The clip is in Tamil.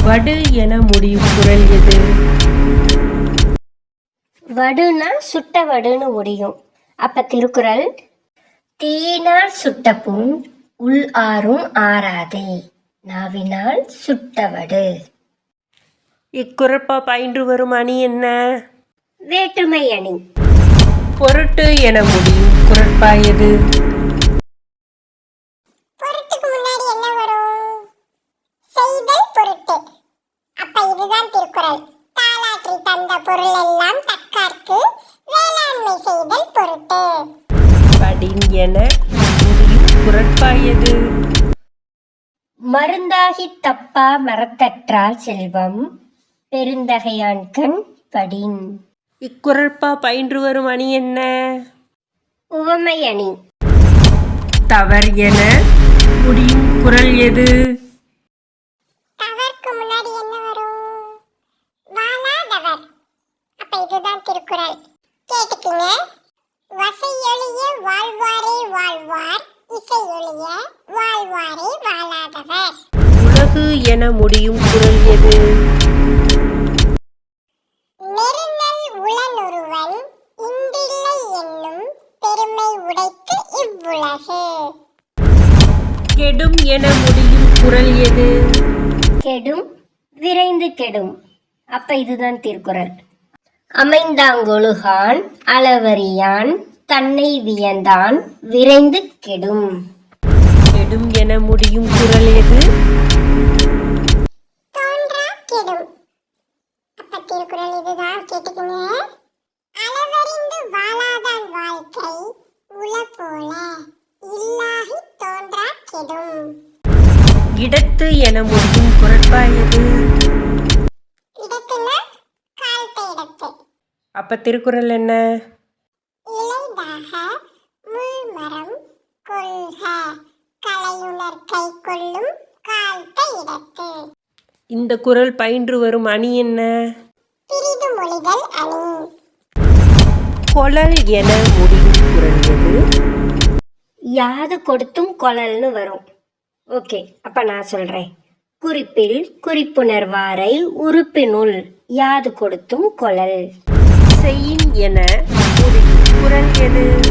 வடு என முடியும் குறள் எது? வடுனா சுட்ட வடுன்னு முடியும். அப்ப திருக்குறள், தீயினால் சுட்ட புண் உள் ஆறும் ஆறாதே, நாவினால் சுட்டவடு. இக்குறட்பா பயின்று வரும் அணி என்ன? வேற்றுமை அணி. பொருட்டு என முடியும் குறட்பா எது? பொருட்டுக்கு முன்னாடி என்ன வரும்? செய்தல் பொருட்டு. அப்ப இதுதான் திருக்குறள். தாலாற்றி தந்த பொருள் எல்லாம் தக்கார்க்கு வேளாண்மை செய்தல் பொருட்டு. படின் என முடியும் குறட்பா எது? மருந்தாகித் தப்பா மரத்தற்றால் செல்வம் பெருந்தகையான்கண் படின். இக்குறட்பா பயின்று வரும் அணி என்ன? உவமை அணி. தவர் என முடியும் குறள் எது? தவறுக்கு முன்னாடி என்ன வரும்? வாழாதவர். அப்ப இதுதான் திருக்குறள். கேட்டுக்குங்க. வசையொழிய வாழ்வாரே வாழ்வார், இசையொழிய வாழ்வாரே வாழாதவர். உலகு என முடியும் குறள் எது? நெருநல் உளனொருவன் இன்றில்லை என்னும் பெருமை உடைத்து இவ்வுலகு. கெடும் என முடியும் குறள் எது? கெடும் விரைந்து கெடும். அப்ப இதுதான் திருக்குறள். அமைந்தாங்கொழுகான் அளவறியான் தன்னை வியந்தான் விரைந்து கெடும். கெடும் என முடியும் குறள் எது? தோன்றா கெடும். அப்ப திருக்குறள் இதுதான். கேட்டுக்குங்க. அளவறிந்து வாழாதான் வாழ்க்கை உல போல இல்லாகி தோன்றா கெடும். இடத்து என முடியும் குறட்பா எது? இடத்துனா காலத்தை இடத்து. அப்ப திருக்குறள் என்ன? இலைதாக முள்மரம் கொள்க கலையுணர் கை கொள்ளும் காலத்தை இடத்து. இந்த குறள் பயின்று வரும் அணி என்ன? பிரிது மொழிதல் அணி. கொளல் என முடியும் குறள் எது? யாது கொடுத்தும் கொளல்னு வரும். ஓகே, அப்ப நான் சொல்றேன். குறிப்பில் குறிப்புணர்வாரை உறுப்பினுள் யாது கொடுத்தும் கொளல். செய்யின் என முடியும் குறள் எது?